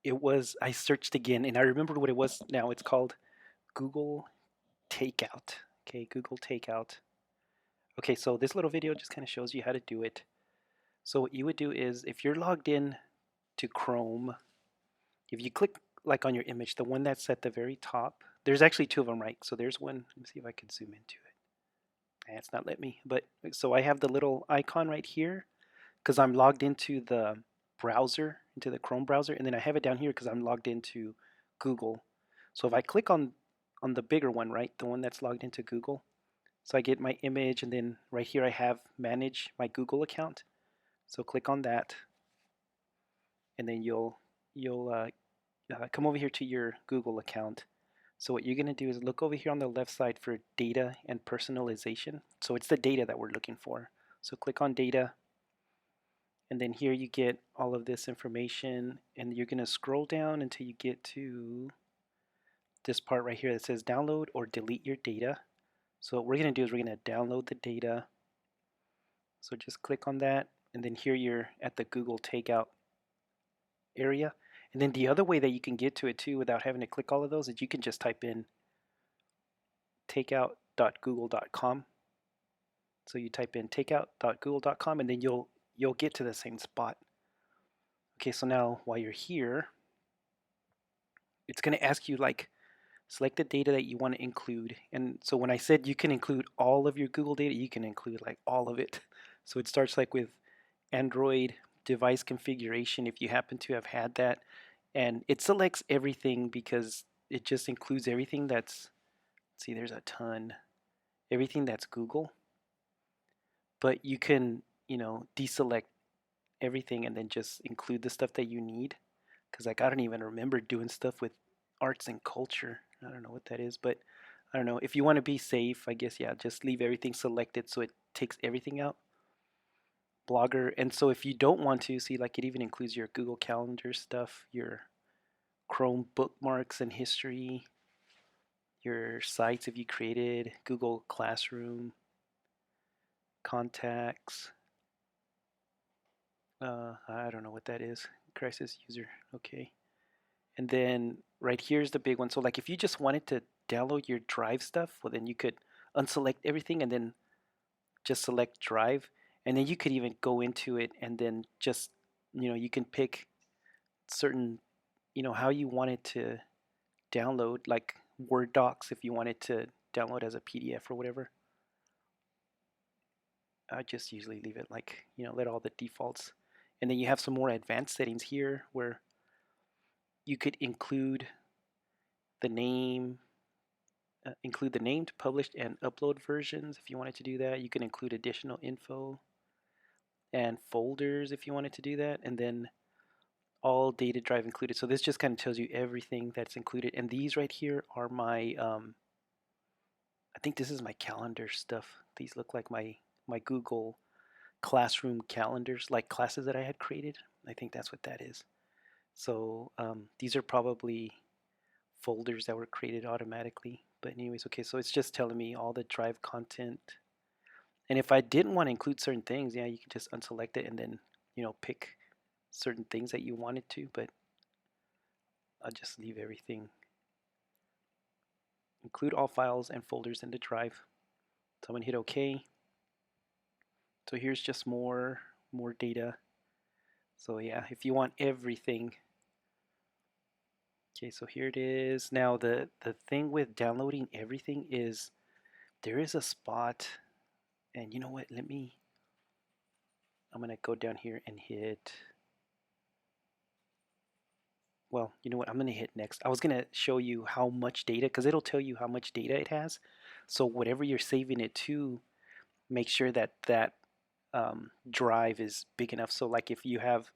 It was, I searched again and I remembered what it was now. It's called Google Takeout. Okay, Google Takeout. Okay, so this little video just kind of shows you how to do it. So what you would do is if you're logged in to Chrome, if you click like on your image, the one that's at the very top, there's actually two of them, right? So there's one, let me see if I can zoom into it. It's not let me, but so I have the little icon right here because I'm logged into the browser, into the Chrome browser, and then I have it down here because I'm logged into Google. So if I click on the bigger one, right, the one that's logged into Google, so I get my image, and then right here I have manage my Google account. So click on that, and then you'll come over here to your Google account. So what you're going to do is look over here on the left side for data and personalization. So it's the data that we're looking for. So click on data, and then here you get all of this information, and you're going to scroll down until you get to this part right here that says download or delete your data. So what we're going to do is we're going to download the data. So just click on that, and then here you're at the Google Takeout area. And then the other way that you can get to it too without having to click all of those is you can just type in takeout.google.com. So you type in takeout.google.com, and then you'll get to the same spot. Okay, so now while you're here, it's going to ask you like select the data that you want to include. And so when I said you can include all of your Google data, you can include like all of it. So it starts like with Android device configuration if you happen to have had that, and it selects everything because it just includes everything that's, see, there's a ton, everything that's Google. But you can, deselect everything and then just include the stuff that you need, because like I don't even remember doing stuff with arts and culture. I don't know what that is, but I don't know. If you want to be safe, I guess, yeah, just leave everything selected so it takes everything out. Blogger. And so if you don't want to, see, like it even includes your Google Calendar stuff, your Chrome bookmarks and history, your sites if you created, Google Classroom, contacts. I don't know what that is. Crisis user. Okay. And then right here's the big one. So like if you just wanted to download your Drive stuff, well then you could unselect everything and then just select Drive. And then you could even go into it and then just, you can pick certain, how you want it to download, like Word docs if you wanted to download as a PDF or whatever. I just usually leave it like, let all the defaults. And then you have some more advanced settings here where you could include the named, published, and upload versions if you wanted to do that. You can include additional info and folders if you wanted to do that, and then all data drive included. So this just kind of tells you everything that's included. And these right here are my, I think this is my calendar stuff. These look like my Google Classroom calendars, like classes that I had created. I think that's what that is. So these are probably folders that were created automatically. But anyways, okay, so it's just telling me all the drive content. And if I didn't want to include certain things, yeah, you can just unselect it and then, pick certain things that you wanted to, but I'll just leave everything. Include all files and folders in the drive. So I'm gonna hit OK. So here's just more data. So yeah, if you want everything. Okay, so here it is. Now the thing with downloading everything is there is a spot, and you know what? I'm gonna go down here and hit, well, you know what? I'm gonna hit next. I was gonna show you how much data, because it'll tell you how much data it has. So whatever you're saving it to, make sure that drive is big enough. So like if you have,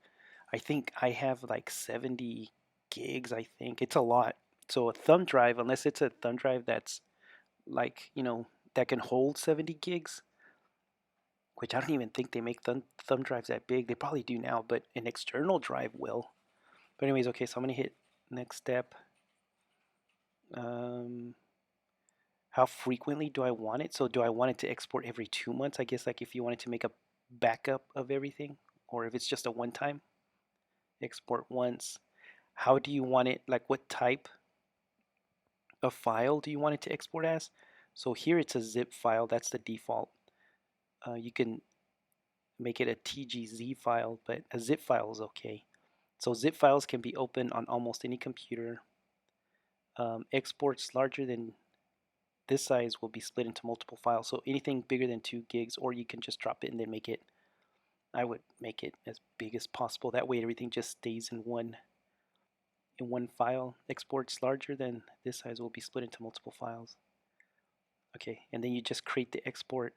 I think I have like 70 gigs, I think. It's a lot. So a thumb drive, unless it's a thumb drive that's like, that can hold 70 gigs, which I don't even think they make thumb drives that big. They probably do now, but an external drive will. But anyways, okay, so I'm going to hit next step. Um, how frequently do I want it? So do I want it to export every 2 months? I guess like if you wanted to make a backup of everything, or if it's just a one time, export once. how do you want it, like what type of file do you want it to export as? So here it's a zip file, that's the default. You can make it a TGZ file, but a zip file is okay. So zip files can be opened on almost any computer. Exports larger than this size will be split into multiple files. So anything bigger than 2 gigs, or you can just drop it and then make it. I would make it as big as possible. That way everything just stays in one file. Exports larger than this size will be split into multiple files. Okay, and then you just create the export,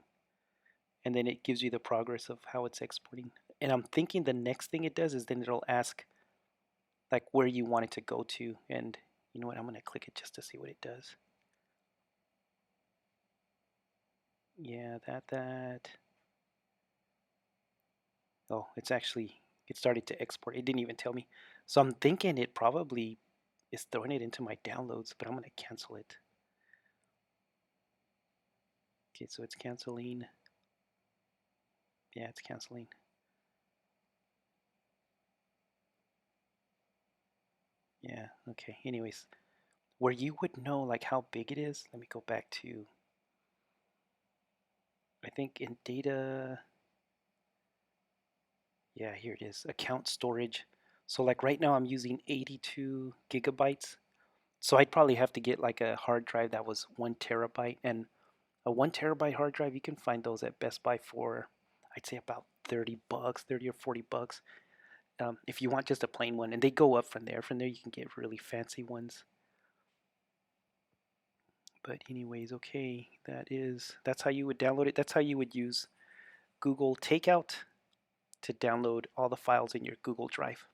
and then it gives you the progress of how it's exporting. And I'm thinking the next thing it does is then it'll ask like where you want it to go to, and you know what, I'm gonna click it just to see what it does. Yeah, that. Oh, it started to export. It didn't even tell me. So I'm thinking it probably is throwing it into my downloads, but I'm gonna cancel it. Okay, so it's canceling. Yeah, it's canceling. Yeah, okay. Anyways, where you would know like how big it is, let me go back to, I think in data, yeah, here it is, account storage. So like right now I'm using 82 gigabytes. So I'd probably have to get like a hard drive that was 1 terabyte, and a 1 terabyte hard drive, you can find those at Best Buy for, I'd say about $30, 30 or $40. If you want just a plain one, and they go up from there. From there, you can get really fancy ones. But anyways, okay, that's how you would download it. That's how you would use Google Takeout to download all the files in your Google Drive.